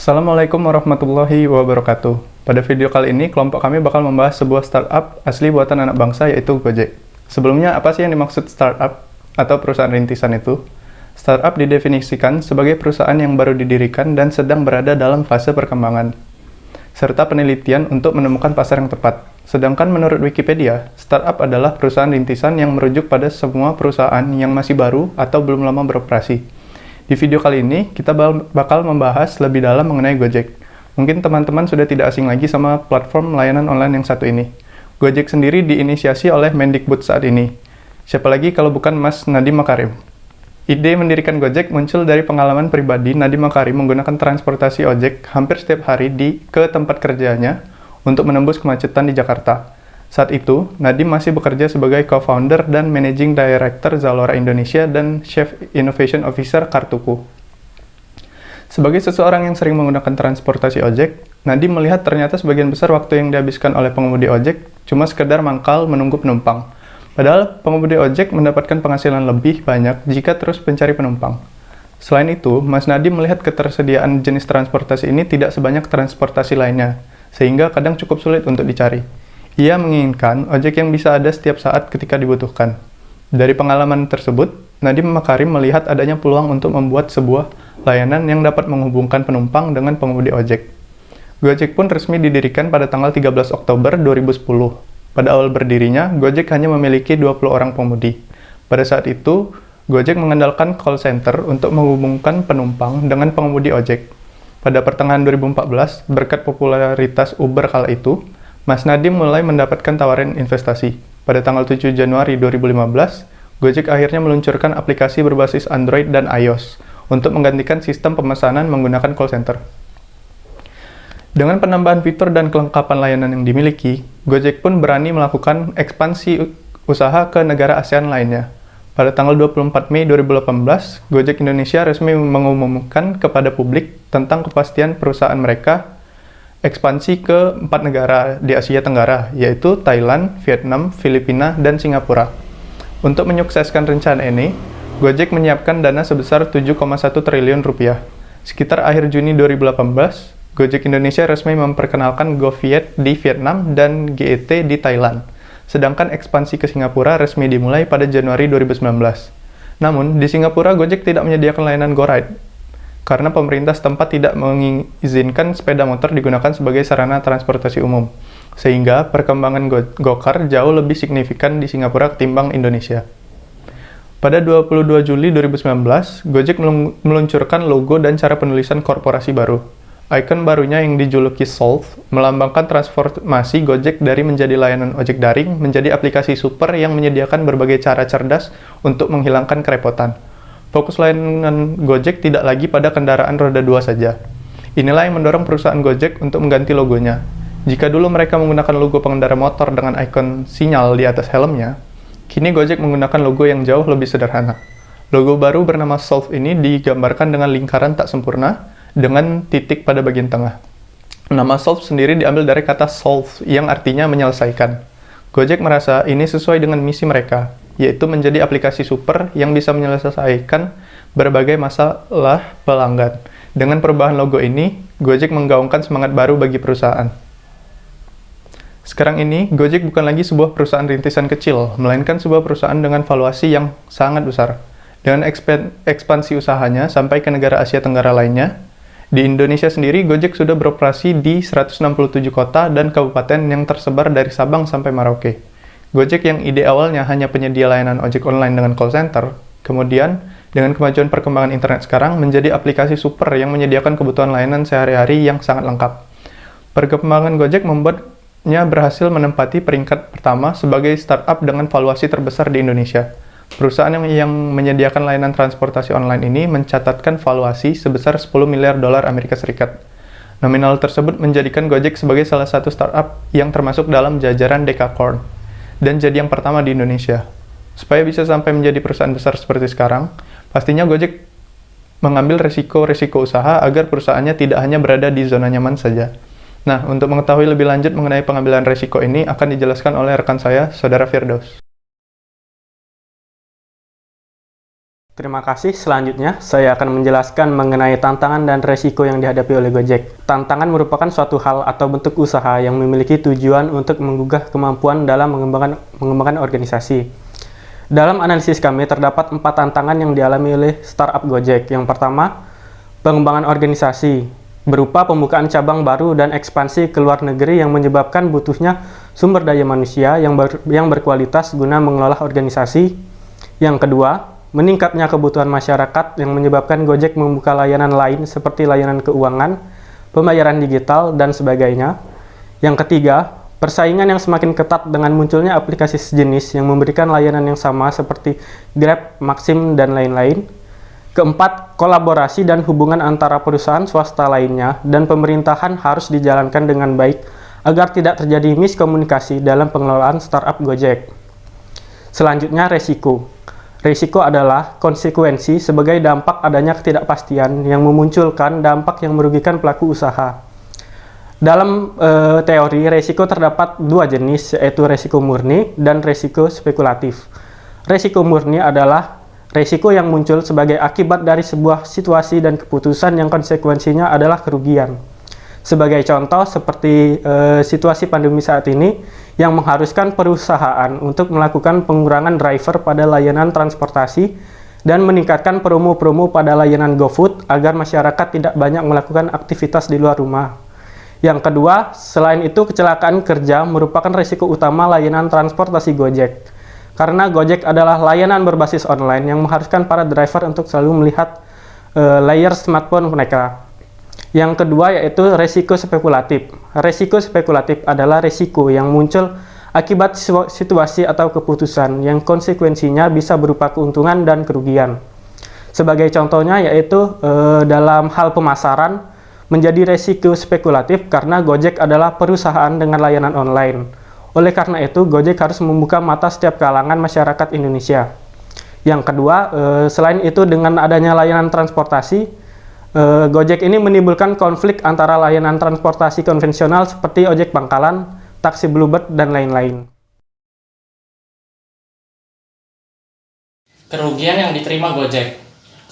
Assalamualaikum warahmatullahi wabarakatuh. Pada video kali ini, kelompok kami bakal membahas sebuah startup asli buatan anak bangsa, yaitu Gojek. Sebelumnya, apa sih yang dimaksud startup atau perusahaan rintisan itu? Startup didefinisikan sebagai perusahaan yang baru didirikan dan sedang berada dalam fase perkembangan, serta penelitian untuk menemukan pasar yang tepat. Sedangkan menurut Wikipedia, startup adalah perusahaan rintisan yang merujuk pada semua perusahaan yang masih baru atau belum lama beroperasi. Di video kali ini, kita bakal membahas lebih dalam mengenai Gojek. Mungkin teman-teman sudah tidak asing lagi sama platform layanan online yang satu ini. Gojek sendiri diinisiasi oleh Mendikbud saat ini. Siapa lagi kalau bukan Mas Nadiem Makarim. Ide mendirikan Gojek muncul dari pengalaman pribadi Nadiem Makarim menggunakan transportasi ojek hampir setiap hari ke tempat kerjanya untuk menembus kemacetan di Jakarta. Saat itu, Nadiem masih bekerja sebagai co-founder dan managing director Zalora Indonesia dan Chief Innovation Officer Kartuku. Sebagai seseorang yang sering menggunakan transportasi ojek, Nadiem melihat ternyata sebagian besar waktu yang dihabiskan oleh pengemudi ojek cuma sekedar mangkal menunggu penumpang. Padahal pengemudi ojek mendapatkan penghasilan lebih banyak jika terus mencari penumpang. Selain itu, Mas Nadiem melihat ketersediaan jenis transportasi ini tidak sebanyak transportasi lainnya, sehingga kadang cukup sulit untuk dicari. Ia menginginkan ojek yang bisa ada setiap saat ketika dibutuhkan. Dari pengalaman tersebut, Nadiem Makarim melihat adanya peluang untuk membuat sebuah layanan yang dapat menghubungkan penumpang dengan pengemudi ojek. Gojek pun resmi didirikan pada tanggal 13 Oktober 2010. Pada awal berdirinya, Gojek hanya memiliki 20 orang pengemudi. Pada saat itu, Gojek mengandalkan call center untuk menghubungkan penumpang dengan pengemudi ojek. Pada pertengahan 2014, berkat popularitas Uber kala itu, Mas Nadiem mulai mendapatkan tawaran investasi. Pada tanggal 7 Januari 2015, Gojek akhirnya meluncurkan aplikasi berbasis Android dan iOS untuk menggantikan sistem pemesanan menggunakan call center. Dengan penambahan fitur dan kelengkapan layanan yang dimiliki, Gojek pun berani melakukan ekspansi usaha ke negara ASEAN lainnya. Pada tanggal 24 Mei 2018, Gojek Indonesia resmi mengumumkan kepada publik tentang kepastian perusahaan mereka ekspansi ke 4 negara di Asia Tenggara, yaitu Thailand, Vietnam, Filipina, dan Singapura. Untuk menyukseskan rencana ini, Gojek menyiapkan dana sebesar 7,1 triliun rupiah. Sekitar akhir Juni 2018, Gojek Indonesia resmi memperkenalkan GoViet di Vietnam dan GET di Thailand. Sedangkan ekspansi ke Singapura resmi dimulai pada Januari 2019. Namun, di Singapura Gojek tidak menyediakan layanan GoRide, karena pemerintah setempat tidak mengizinkan sepeda motor digunakan sebagai sarana transportasi umum, sehingga perkembangan Gokar jauh lebih signifikan di Singapura ketimbang Indonesia. Pada 22 Juli 2019, Gojek meluncurkan logo dan cara penulisan korporasi baru. Ikon barunya yang dijuluki Solve melambangkan transformasi Gojek dari menjadi layanan ojek daring menjadi aplikasi super yang menyediakan berbagai cara cerdas untuk menghilangkan kerepotan. Fokus layanan Gojek tidak lagi pada kendaraan roda 2 saja. Inilah yang mendorong perusahaan Gojek untuk mengganti logonya. Jika dulu mereka menggunakan logo pengendara motor dengan ikon sinyal di atas helmnya, kini Gojek menggunakan logo yang jauh lebih sederhana. Logo baru bernama Solve ini digambarkan dengan lingkaran tak sempurna dengan titik pada bagian tengah. Nama Solve sendiri diambil dari kata solve yang artinya menyelesaikan. Gojek merasa ini sesuai dengan misi mereka, yaitu menjadi aplikasi super yang bisa menyelesaikan berbagai masalah pelanggan. Dengan perubahan logo ini, Gojek menggaungkan semangat baru bagi perusahaan. Sekarang ini, Gojek bukan lagi sebuah perusahaan rintisan kecil, melainkan sebuah perusahaan dengan valuasi yang sangat besar. Dengan ekspansi usahanya sampai ke negara Asia Tenggara lainnya, di Indonesia sendiri, Gojek sudah beroperasi di 167 kota dan kabupaten yang tersebar dari Sabang sampai Merauke. Gojek yang ide awalnya hanya penyedia layanan ojek online dengan call center, kemudian dengan kemajuan perkembangan internet sekarang menjadi aplikasi super yang menyediakan kebutuhan layanan sehari-hari yang sangat lengkap. Perkembangan Gojek membuatnya berhasil menempati peringkat pertama sebagai startup dengan valuasi terbesar di Indonesia. Perusahaan yang menyediakan layanan transportasi online ini mencatatkan valuasi sebesar 10 miliar dolar Amerika Serikat. Nominal tersebut menjadikan Gojek sebagai salah satu startup yang termasuk dalam jajaran Dekakorn dan jadi yang pertama di Indonesia. Supaya bisa sampai menjadi perusahaan besar seperti sekarang, pastinya Gojek mengambil risiko-risiko usaha agar perusahaannya tidak hanya berada di zona nyaman saja. Nah, untuk mengetahui lebih lanjut mengenai pengambilan risiko ini akan dijelaskan oleh rekan saya, Saudara Firdaus. Terima kasih. Selanjutnya, saya akan menjelaskan mengenai tantangan dan resiko yang dihadapi oleh Gojek. Tantangan merupakan suatu hal atau bentuk usaha yang memiliki tujuan untuk menggugah kemampuan dalam mengembangkan organisasi. Dalam analisis kami, terdapat 4 tantangan yang dialami oleh startup Gojek. Yang pertama, pengembangan organisasi, berupa pembukaan cabang baru dan ekspansi ke luar negeri yang menyebabkan butuhnya sumber daya manusia yang berkualitas guna mengelola organisasi. Yang kedua, meningkatnya kebutuhan masyarakat yang menyebabkan Gojek membuka layanan lain seperti layanan keuangan, pembayaran digital, dan sebagainya. Yang ketiga, persaingan yang semakin ketat dengan munculnya aplikasi sejenis yang memberikan layanan yang sama seperti Grab, Maxim, dan lain-lain. Keempat, kolaborasi dan hubungan antara perusahaan swasta lainnya dan pemerintahan harus dijalankan dengan baik agar tidak terjadi miskomunikasi dalam pengelolaan startup Gojek. Selanjutnya, resiko. Risiko adalah konsekuensi sebagai dampak adanya ketidakpastian yang memunculkan dampak yang merugikan pelaku usaha. Dalam teori, risiko terdapat 2 jenis, yaitu risiko murni dan risiko spekulatif. Risiko murni adalah risiko yang muncul sebagai akibat dari sebuah situasi dan keputusan yang konsekuensinya adalah kerugian. Sebagai contoh, seperti situasi pandemi saat ini, yang mengharuskan perusahaan untuk melakukan pengurangan driver pada layanan transportasi dan meningkatkan promo-promo pada layanan GoFood agar masyarakat tidak banyak melakukan aktivitas di luar rumah. Yang kedua, selain itu kecelakaan kerja merupakan risiko utama layanan transportasi Gojek. Karena Gojek adalah layanan berbasis online yang mengharuskan para driver untuk selalu melihat layar smartphone mereka. Yang kedua yaitu resiko spekulatif. Resiko spekulatif adalah resiko yang muncul akibat situasi atau keputusan yang konsekuensinya bisa berupa keuntungan dan kerugian. Sebagai contohnya yaitu dalam hal pemasaran menjadi resiko spekulatif karena Gojek adalah perusahaan dengan layanan online. Oleh karena itu, Gojek harus membuka mata setiap kalangan masyarakat Indonesia. Yang kedua, selain itu dengan adanya layanan transportasi, Gojek ini menimbulkan konflik antara layanan transportasi konvensional seperti ojek pangkalan, taksi Bluebird, dan lain-lain. Kerugian yang diterima Gojek.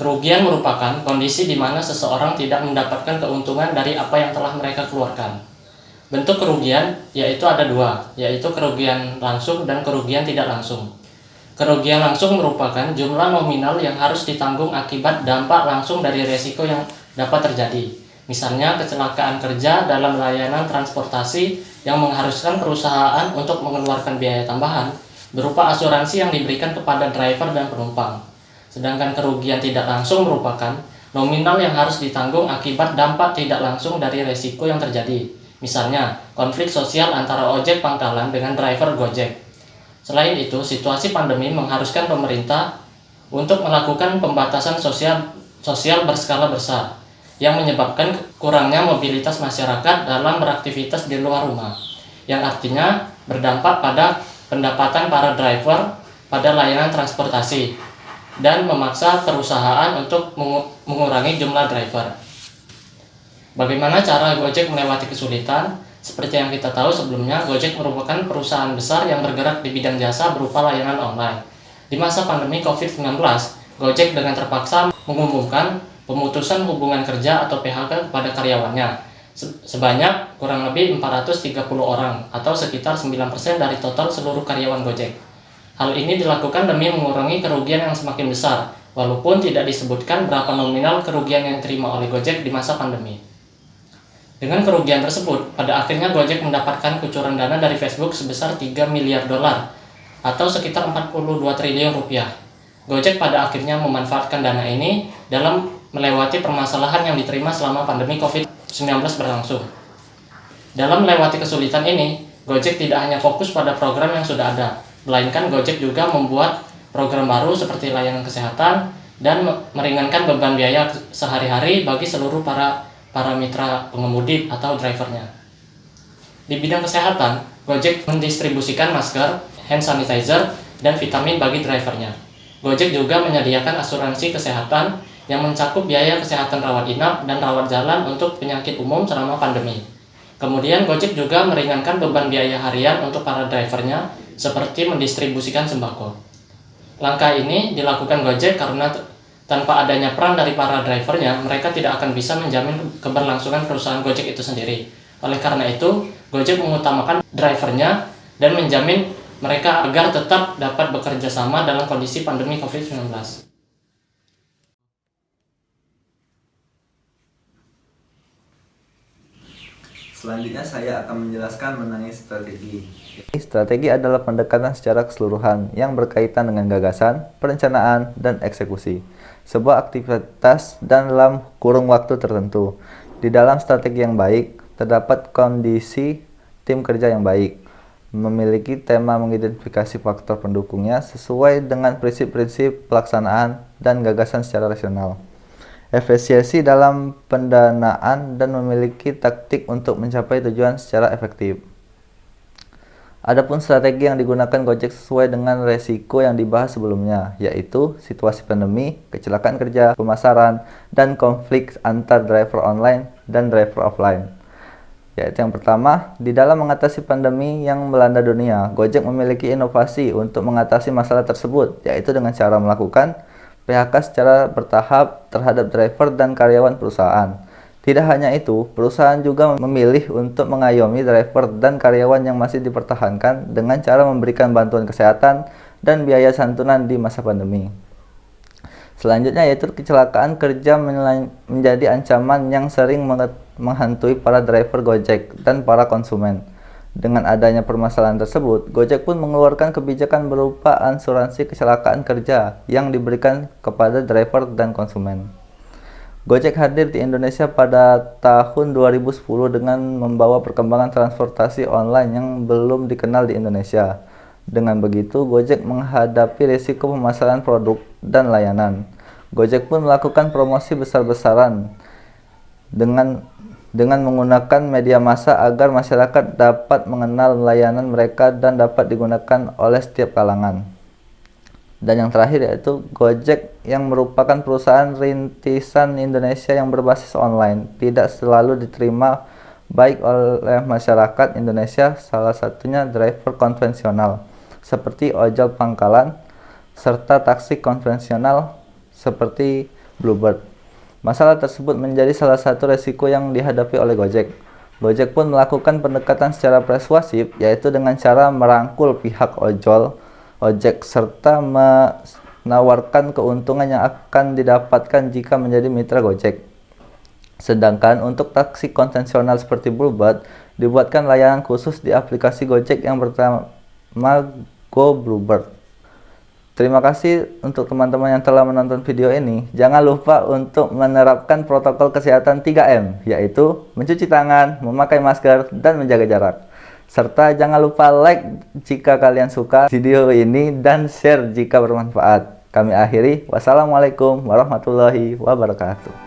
Kerugian merupakan kondisi di mana seseorang tidak mendapatkan keuntungan dari apa yang telah mereka keluarkan. Bentuk kerugian yaitu ada 2, yaitu kerugian langsung dan kerugian tidak langsung. Kerugian langsung merupakan jumlah nominal yang harus ditanggung akibat dampak langsung dari resiko yang dapat terjadi. Misalnya kecelakaan kerja dalam layanan transportasi yang mengharuskan perusahaan untuk mengeluarkan biaya tambahan berupa asuransi yang diberikan kepada driver dan penumpang. Sedangkan kerugian tidak langsung merupakan nominal yang harus ditanggung akibat dampak tidak langsung dari resiko yang terjadi. Misalnya konflik sosial antara ojek pangkalan dengan driver Gojek. Selain itu, situasi pandemi mengharuskan pemerintah untuk melakukan pembatasan sosial berskala besar yang menyebabkan kurangnya mobilitas masyarakat dalam beraktivitas di luar rumah, yang artinya berdampak pada pendapatan para driver pada layanan transportasi dan memaksa perusahaan untuk mengurangi jumlah driver. Bagaimana cara Gojek melewati kesulitan? Seperti yang kita tahu sebelumnya, Gojek merupakan perusahaan besar yang bergerak di bidang jasa berupa layanan online. Di masa pandemi COVID-19, Gojek dengan terpaksa mengumumkan pemutusan hubungan kerja atau PHK kepada karyawannya sebanyak kurang lebih 430 orang atau sekitar 9% dari total seluruh karyawan Gojek. Hal ini dilakukan demi mengurangi kerugian yang semakin besar, walaupun tidak disebutkan berapa nominal kerugian yang diterima oleh Gojek di masa pandemi. Dengan kerugian tersebut, pada akhirnya Gojek mendapatkan kucuran dana dari Facebook sebesar 3 miliar dolar atau sekitar 42 triliun rupiah. Gojek pada akhirnya memanfaatkan dana ini dalam melewati permasalahan yang diterima selama pandemi COVID-19 berlangsung. Dalam melewati kesulitan ini, Gojek tidak hanya fokus pada program yang sudah ada, melainkan Gojek juga membuat program baru seperti layanan kesehatan dan meringankan beban biaya sehari-hari bagi seluruh para mitra pengemudi atau drivernya. Di bidang kesehatan, Gojek mendistribusikan masker, hand sanitizer, dan vitamin bagi drivernya. Gojek juga menyediakan asuransi kesehatan yang mencakup biaya kesehatan rawat inap dan rawat jalan untuk penyakit umum selama pandemi. Kemudian Gojek juga meringankan beban biaya harian untuk para drivernya seperti mendistribusikan sembako. Langkah ini dilakukan Gojek karena Tanpa adanya peran dari para drivernya, mereka tidak akan bisa menjamin keberlangsungan perusahaan Gojek itu sendiri. Oleh karena itu, Gojek mengutamakan drivernya dan menjamin mereka agar tetap dapat bekerja sama dalam kondisi pandemi COVID-19. Selanjutnya saya akan menjelaskan mengenai strategi. Strategi adalah pendekatan secara keseluruhan yang berkaitan dengan gagasan, perencanaan, dan eksekusi sebuah aktivitas dalam kurun waktu tertentu. Di dalam strategi yang baik, terdapat kondisi tim kerja yang baik, memiliki tema mengidentifikasi faktor pendukungnya sesuai dengan prinsip-prinsip pelaksanaan dan gagasan secara rasional, efisiensi dalam pendanaan, dan memiliki taktik untuk mencapai tujuan secara efektif. Adapun strategi yang digunakan Gojek sesuai dengan resiko yang dibahas sebelumnya, yaitu situasi pandemi, kecelakaan kerja, pemasaran, dan konflik antar driver online dan driver offline. Yaitu yang pertama, di dalam mengatasi pandemi yang melanda dunia, Gojek memiliki inovasi untuk mengatasi masalah tersebut, yaitu dengan cara melakukan PHK secara bertahap terhadap driver dan karyawan perusahaan. Tidak hanya itu, perusahaan juga memilih untuk mengayomi driver dan karyawan yang masih dipertahankan dengan cara memberikan bantuan kesehatan dan biaya santunan di masa pandemi. Selanjutnya yaitu kecelakaan kerja menjadi ancaman yang sering menghantui para driver Gojek dan para konsumen. Dengan adanya permasalahan tersebut, Gojek pun mengeluarkan kebijakan berupa asuransi kecelakaan kerja yang diberikan kepada driver dan konsumen. Gojek hadir di Indonesia pada tahun 2010 dengan membawa perkembangan transportasi online yang belum dikenal di Indonesia. Dengan begitu, Gojek menghadapi risiko pemasaran produk dan layanan. Gojek pun melakukan promosi besar-besaran dengan menggunakan media massa agar masyarakat dapat mengenal layanan mereka dan dapat digunakan oleh setiap kalangan. Dan yang terakhir yaitu Gojek yang merupakan perusahaan rintisan Indonesia yang berbasis online, tidak selalu diterima baik oleh masyarakat Indonesia, salah satunya driver konvensional seperti ojol pangkalan serta taksi konvensional seperti Bluebird. Masalah tersebut menjadi salah satu resiko yang dihadapi oleh Gojek. Gojek pun melakukan pendekatan secara persuasif, yaitu dengan cara merangkul pihak ojek serta menawarkan keuntungan yang akan didapatkan jika menjadi mitra Gojek. Sedangkan untuk taksi konvensional seperti Bluebird, dibuatkan layanan khusus di aplikasi Gojek yang bernama Go Bluebird. Terima kasih untuk teman-teman yang telah menonton video ini. Jangan lupa untuk menerapkan protokol kesehatan 3M, yaitu mencuci tangan, memakai masker, dan menjaga jarak. Serta jangan lupa like jika kalian suka video ini dan share jika bermanfaat. Kami akhiri, wassalamualaikum warahmatullahi wabarakatuh.